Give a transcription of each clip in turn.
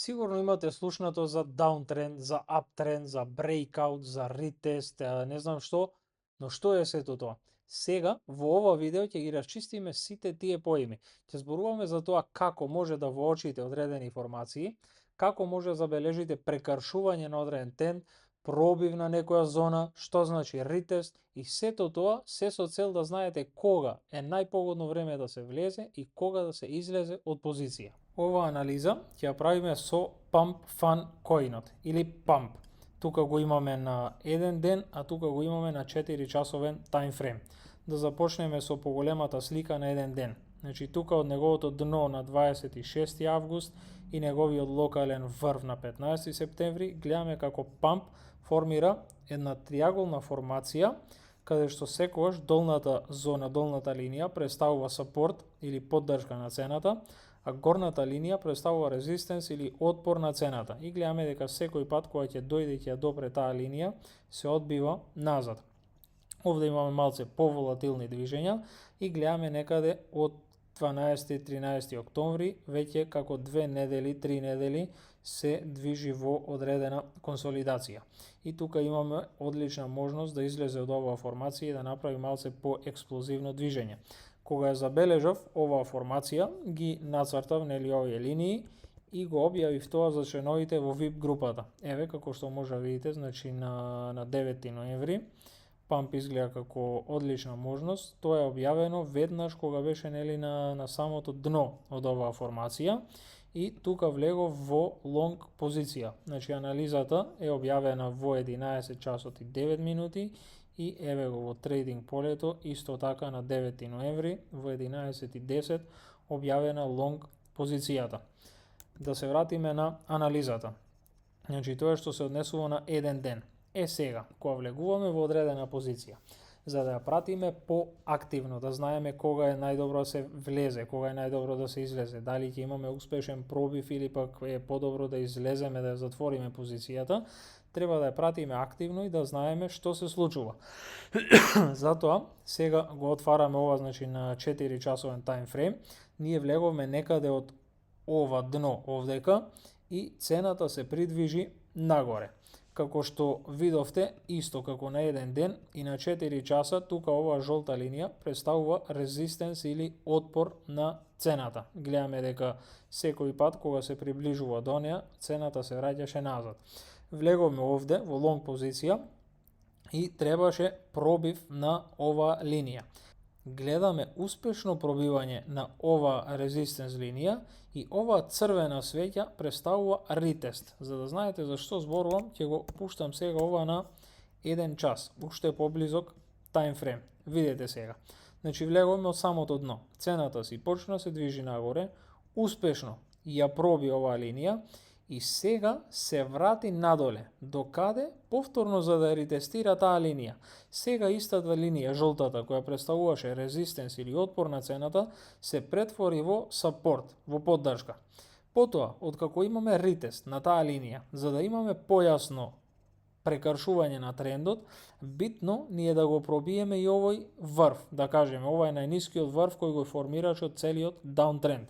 Сигурно имате слушнато за даунтренд, за аптренд, за брейкаут, за ретест, не знам што, но што е сето тоа? Сега, во ова видео ќе ги расчистиме сите тие поими. Ќе зборуваме за тоа како може да воочите одредени формации, како може да забележите прекршување на одреден тренд, пробив на некоја зона, што значи ретест и сето тоа се со цел да знаете кога е најпогодно време да се влезе и кога да се излезе од позиција. Ова анализа ќе ја правиме со Pump Fun коинот или Pump. Тука го имаме на еден ден, а тука го имаме на 4 часовен таймфрейм. Да започнеме со поголемата слика на еден ден. Значи тука од неговото дно на 26 август и неговиот локален врв на 15 септември, гледаме како Pump формира една триаголна формација, каде што секогаш долната зона, долната линија представува сапорт или поддршка на цената, а горната линија представува резистенс или отпор на цената. И гледаме дека секој пат кога ќе дојде и ќе допре таа линија, се одбива назад. Овде имаме малце поволатилни движења и гледаме некаде од 12-13 октомври, веќе како 2 недели, 3 недели се движи во одредена консолидација. И тука имаме одлична можност да излезе од оваа формација и да направи малце поексплозивно движење. Кога ја забележав оваа формација, ги нацртав нели овие линии и го објавив тоа за членовите во VIP групата. Еве како што може да видите, значи на 9 ноември Pump изгледа како одлична можност. Тоа е објавено веднаш кога беше нели на самото дно од оваа формација и тука влегов во лонг позиција. Значи анализата е објавена во 11 часот и 9 минути и еве го во трейдинг полето исто така на 9 ноември во 11:10 објавена лонг позицијата. Да се вратиме на анализата. Значи тоа што се однесува на еден ден. Сега, кога влегуваме во одредена позиција, за да ја пратиме поактивно, да знаеме кога е најдобро да се влезе, кога е најдобро да се излезе, дали ќе имаме успешен пробив или пак е подобро да излеземе, да ја затвориме позицијата, треба да ја пратиме активно и да знаеме што се случува. Затоа, сега го отвараме ова, значи на 4 часовен таймфрейм, ние влеговме некаде од ова дно овдека и цената се придвижи нагоре. Како што видовте, исто како на еден ден и на 4 часа, тука оваа жолта линија представува резистенс или отпор на цената. Гледаме дека секој пат кога се приближува до неа, цената се враќаше назад. Влеговме овде во лонг позиција и требаше пробив на оваа линија. Гледаме успешно пробивање на ова резистенс линија и ова црвена свеќа представува ретест. За да знаете за што зборувам, ќе го пуштам сега ова на 1 час, уште поблизок таймфрейм. Видете сега. Значи влеговме од самото дно. Цената си почна се движи нагоре, успешно ја проби оваа линија и сега се врати надоле. До каде? Повторно за да ретестира таа линија. Сега истата линија, жолтата, која представуваше резистенс или отпор на цената, се претвори во сапорт, во поддршка. Потоа, откако имаме ретест на таа линија, за да имаме појасно прекршување на трендот, битно ни е да го пробиеме и овој врв, да кажеме, ова е најнискиот врв кој го формираше од целиот даунтренд.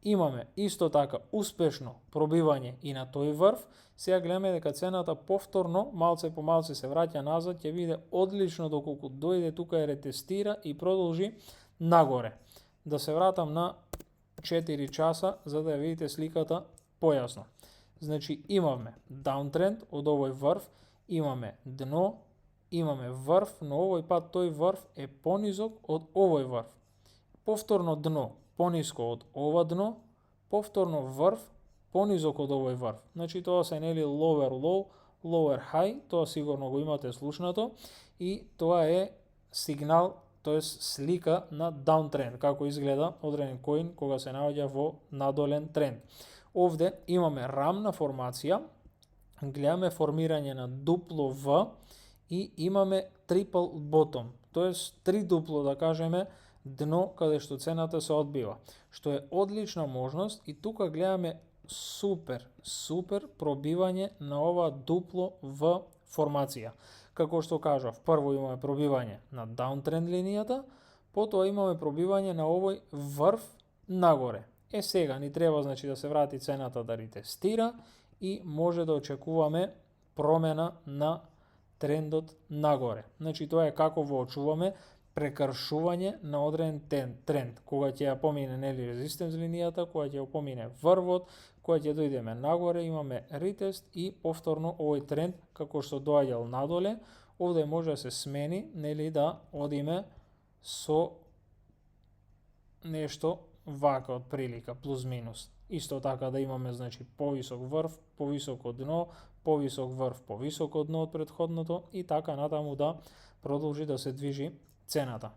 Имаме исто така успешно пробивање и на тој врв. Сега гледаме дека цената повторно, малце по малце се враќа назад, ќе биде одлично доколку дојде тука ја ретестира и продолжи нагоре. Да се вратам на 4 часа за да ја видите сликата појасно. Значи имаме даунтренд од овој врв, имаме дно, имаме врв, но овој пат тој врв е понизок од овој врв. Повторно дно, пониско од ова дно, повторно врв, понизок од овој врв. Значи тоа се нели lower low, lower high, тоа сигурно го имате слушнато и тоа е сигнал, тоест слика на даунтренд, како изгледа одреден коин кога се наоѓа во надолен тренд. Овде имаме рамна формација, гледаме формирање на дупло V и имаме triple bottom, тоест три дупло да кажеме дно каде што цената се одбива, што е одлична можност и тука гледаме супер пробивање на ова дупло В формација. Како што кажав, прво имаме пробивање на даунтренд линијата, потоа имаме пробивање на овој врв нагоре. Сега ни треба значи да се врати цената да ретестира и може да очекуваме промена на трендот нагоре. Значи тоа е како воочуваме прекршување на одреден тренд, кога ќе ја помине нели резистенс линијата, кога ќе ја помине врвот, кога ќе дојдеме нагоре, имаме ретест и повторно овој тренд како што доаѓал надоле, овде може да се смени, нели да одиме со нешто вака од прилика, плюс минус. Исто така да имаме значи повисок врв, повисоко дно, повисок врв, повисоко дно од претходното и така натаму да продолжи да се движи цената.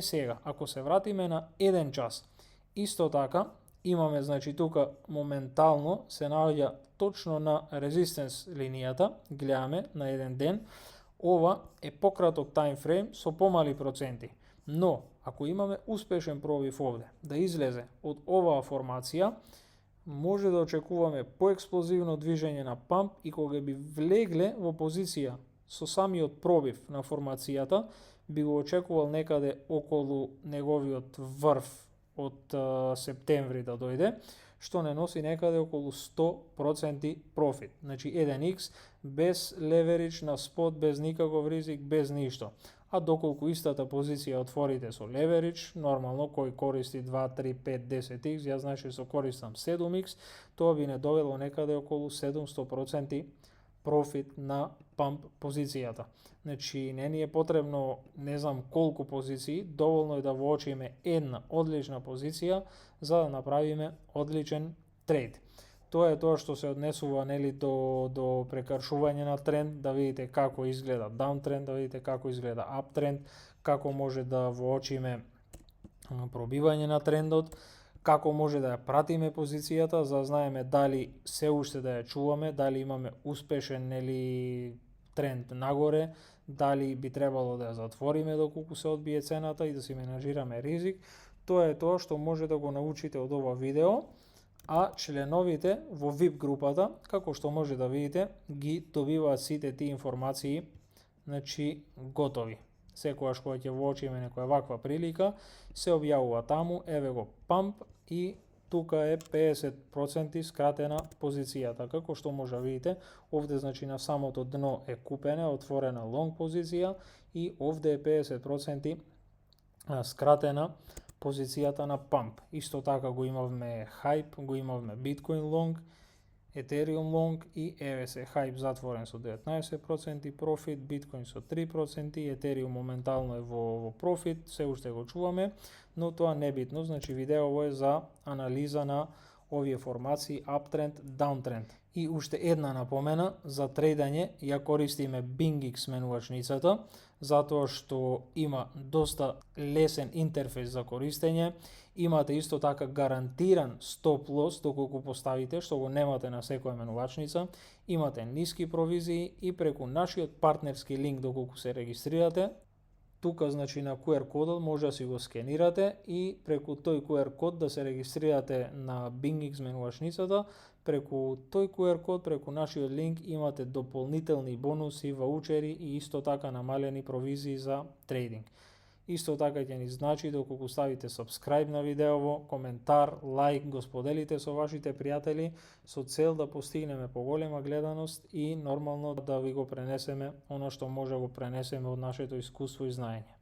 Сега, ако се вратиме на 1 час, исто така имаме значи тука моментално се наоѓа точно на резистенс линијата, гледаме на еден ден. Ова е пократок таймфрейм со помали проценти. Но, ако имаме успешен пробив овде, да излезе од оваа формација, може да очекуваме поексплозивно движење на памп и кога би влегле во позиција со самиот пробив на формацијата, би го очекувал некаде околу неговиот врв од септември да дојде, што не носи некаде околу 100% профит. Значи 1x без леверидж на спот, без никаков ризик, без ништо. А доколку истата позиција отворите со леверидж, нормално кој користи 2, 3, 5, 10x, јас значи со користам 7x, тоа би не довело некаде околу 700% профит на памп позицијата. Значи не ни е потребно не знам колку позиции, доволно е да воочиме една одлична позиција за да направиме одличен трейд. Тоа е тоа што се однесува нели до прекршување на тренд, да видите како изгледа даунтренд, да видите како изгледа аптренд, како може да воочиме пробивање на трендот, како може да ја пратиме позицијата, за да знаеме дали се уште да ја чуваме, дали имаме успешен нели тренд нагоре, дали би требало да ја затвориме доколку се одбие цената и да си менажираме ризик. Тоа е тоа што може да го научите од ова видео, а членовите во VIP групата, како што може да видите, ги добиваат сите тие информации, значи готови. Секогаш кога ќе воочиме некоја ваква прилика, се објавува таму, еве го памп и тука е 50% скратена позицијата. Како што може да видите, овде значи на самото дно е купена, отворена лонг позиција и овде е 50% скратена позицијата на памп. Исто така го имавме хайп, го имавме биткоин лонг, етериум лонг и еве се хайп затворен со 19% профит, биткоин со 3%, етериум моментално е во профит, се уште го чуваме, но тоа не битно, значи видеово е за анализа на овие формации uptrend, downtrend. И уште една напомена, за трейдање ја користиме BingX менувачницата, затоа што има доста лесен интерфейс за користење, имате исто така гарантиран стоп лос доколку поставите, што го немате на секоја менувачница, имате ниски провизии и преку нашиот партнерски линк доколку се регистрирате, тука значи на QR кодот може да си го скенирате и преку тој QR код да се регистрирате на BingX менувачницата, преку тој QR код, преку нашиот линк имате дополнителни бонуси, ваучери и исто така намалени провизии за трейдинг. Исто така ќе ни значи доколку ставите subscribe на видеово, коментар, лайк, го споделите со вашите пријатели со цел да постигнеме поголема гледаност и нормално да ви го пренесеме оно што може да го пренесеме од нашето искуство и знаење.